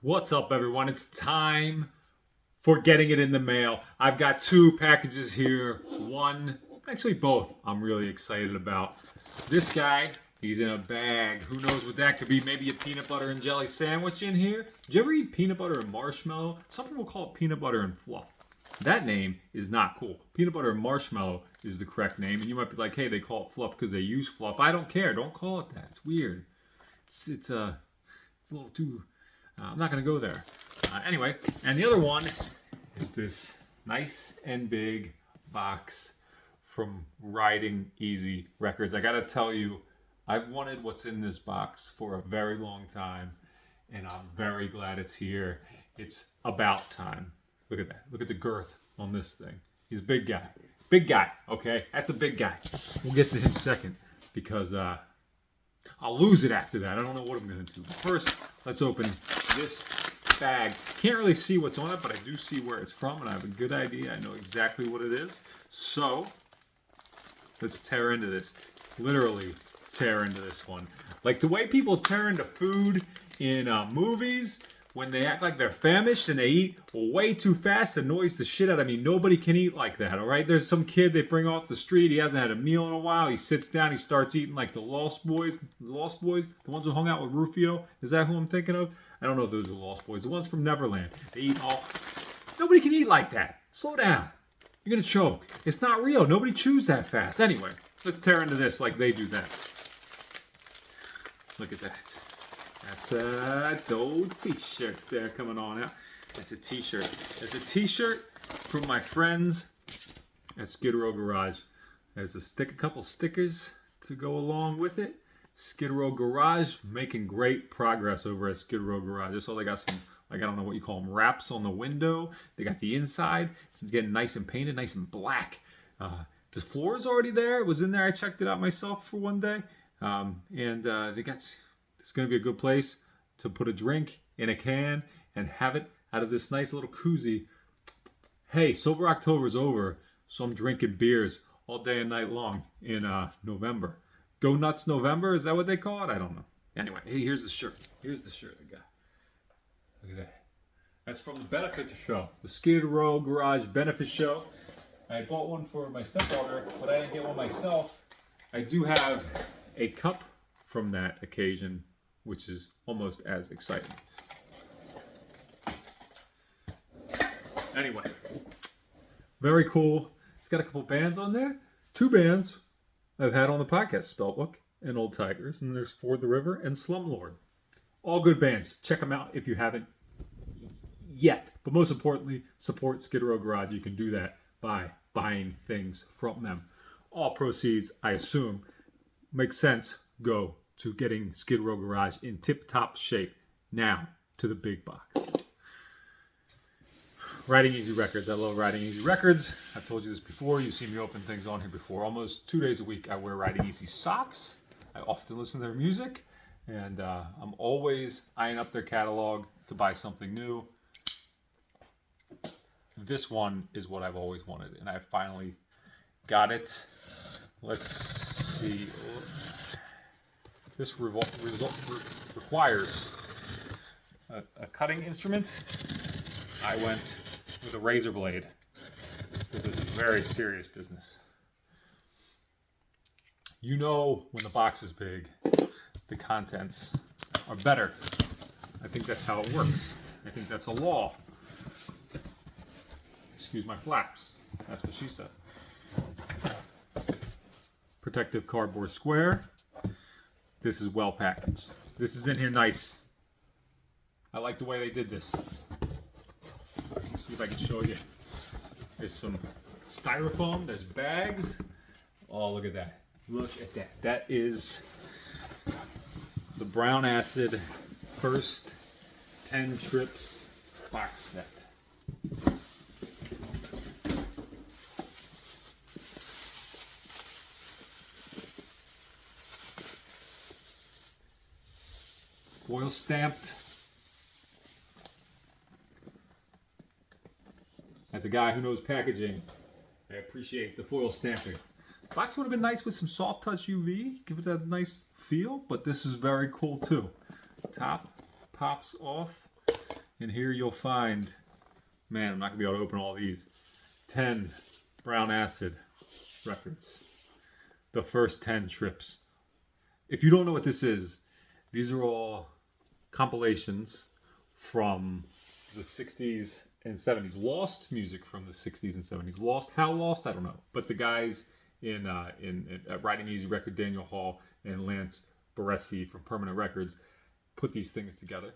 What's up, everyone? It's time for getting it in the mail. I've got two packages here. One, actually both, I'm really excited about. This guy, he's in a bag. Who knows what that could be? Maybe a peanut butter and jelly sandwich in here. Did you ever eat peanut butter and marshmallow? Some people call it peanut butter and fluff. That name is not cool. Peanut butter and marshmallow is the correct name. And you might be like, hey, they call it fluff because they use fluff. I don't care. Don't call it that. It's weird. It's a little too... I'm not going to go there. Anyway, and the other one is this nice and big box from Riding Easy Records. I got to tell you, I've wanted what's in this box for a very long time, and I'm very glad it's here. It's about time. Look at that. Look at the girth on this thing. He's a big guy. Big guy, okay? That's a big guy. We'll get to him second because I'll lose it after that. I don't know what I'm going to do. But first, let's open this bag. Can't really see what's on it, but I do see where it's from, and I have a good idea. I know exactly what it is. So, let's tear into this. Literally tear into this one. Like the way people tear into food in movies when they act like they're famished and they eat way too fast, annoys the shit out of me. Nobody can eat like that, all right? There's some kid they bring off the street. He hasn't had a meal in a while. He sits down. He starts eating like the Lost Boys. The Lost Boys? The ones who hung out with Rufio? Is that who I'm thinking of? I don't know if those are the Lost Boys. The ones from Neverland. They eat all... Nobody can eat like that. Slow down. You're going to choke. It's not real. Nobody chews that fast. Anyway, let's tear into this like they do that. Look at that. That's a old t-shirt there coming on out. That's a t-shirt. It's a t-shirt from my friends at Skid Row Garage. There's a couple stickers to go along with it. Skid Row Garage making great progress over at Skid Row Garage. I saw they got some, like, I don't know what you call them, wraps on the window. They got the inside. It's getting nice and painted, nice and black. The floor is already there. It was in there. I checked it out myself for one day. They got... It's going to be a good place to put a drink in a can and have it out of this nice little koozie. Hey, Sober October is over, so I'm drinking beers all day and night long in November. Go Nuts November, is that what they call it? I don't know. Anyway, hey, here's the shirt. Here's the shirt I got. Look at that. That's from the benefit show, the Skid Row Garage benefit show. I bought one for my stepdaughter, but I didn't get one myself. I do have a cup from that occasion, which is almost as exciting. Anyway, very cool. It's got a couple bands on there. Two bands I've had on the podcast, Spellbook and Old Tigers, and there's Ford the River and Slumlord. All good bands. Check them out if you haven't yet. But most importantly, support Skid Row Garage. You can do that by buying things from them. All proceeds, I assume, make sense, go to getting Skid Row Garage in tip-top shape. Now, to the big box. Riding Easy Records. I love Riding Easy Records. I've told you this before. You've seen me open things on here before. Almost 2 days a week, I wear Riding Easy socks. I often listen to their music. And I'm always eyeing up their catalog to buy something new. This one is what I've always wanted. And I finally got it. Let's see... This requires a cutting instrument. I went with a razor blade because this is very serious business. You know when the box is big, the contents are better. I think that's how it works. I think that's a law. Excuse my flaps. That's what she said. Protective cardboard square. This is well packaged. This is in here nice. I like the way they did this. Let's see if I can show you. There's some styrofoam. There's bags. Oh, look at that. Look at that. That is the Brown Acid First 10 Trips box set. Foil stamped. As a guy who knows packaging, I appreciate the foil stamping. Box would have been nice with some soft touch UV, give it a nice feel, but this is very cool too. Top pops off. And here you'll find, man, I'm not going to be able to open all these, 10 Brown Acid records. The first 10 trips. If you don't know what this is, these are all compilations from the 60s and 70s. Lost music from the 60s and 70s. Lost, how lost? I don't know. But the guys in Riding Easy Record, Daniel Hall and Lance Baresi from Permanent Records, put these things together.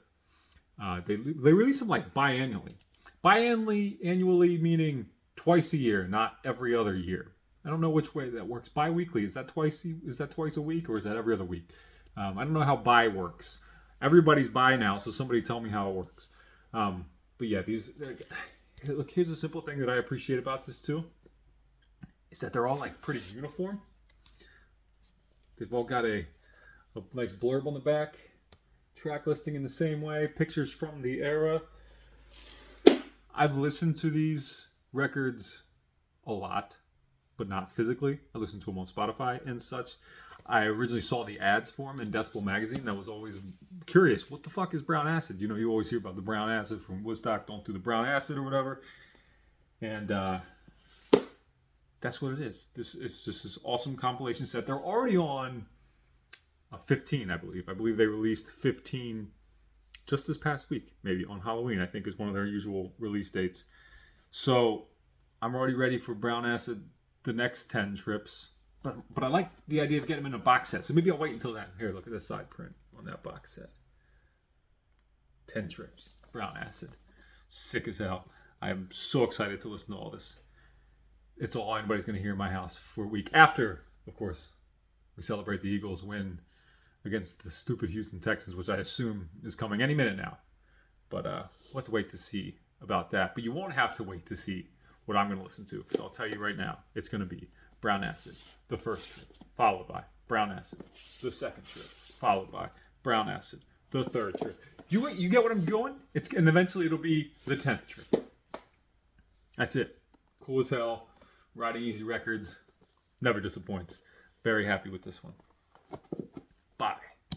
They release them like biannually. Annually meaning twice a year, not every other year. I don't know which way that works. Bi-weekly, is that twice a week, or is that every other week? I don't know how bi works. Everybody's bi now, so somebody tell me how it works. But yeah, look, here's a simple thing that I appreciate about this too, is that they're all like pretty uniform. They've all got a nice blurb on the back, track listing in the same way, pictures from the era. I've listened to these records a lot, but not physically. I listen to them on Spotify and such. I originally saw the ads for them in Decibel magazine. I was always curious, what the fuck is brown acid? You know, you always hear about the brown acid from Woodstock, don't do the brown acid or whatever. And that's what it is. This is just this awesome compilation set. They're already on 15, I believe. I believe they released 15 just this past week, maybe on Halloween, I think is one of their usual release dates. So I'm already ready for brown acid the next 10 trips. But I like the idea of getting them in a box set. So maybe I'll wait until then. Here, look at this side print on that box set. 10 trips. Brown acid. Sick as hell. I am so excited to listen to all this. It's all anybody's going to hear in my house for a week. After, of course, we celebrate the Eagles' win against the stupid Houston Texans, which I assume is coming any minute now. But we'll have to wait to see about that. But you won't have to wait to see what I'm going to listen to. So I'll tell you right now, it's going to be Brown Acid, the first trip, followed by Brown Acid, the second trip, followed by Brown Acid, the third trip. You get what I'm going? And eventually it'll be the 10th trip. That's it. Cool as hell. Riding Easy Records. Never disappoints. Very happy with this one.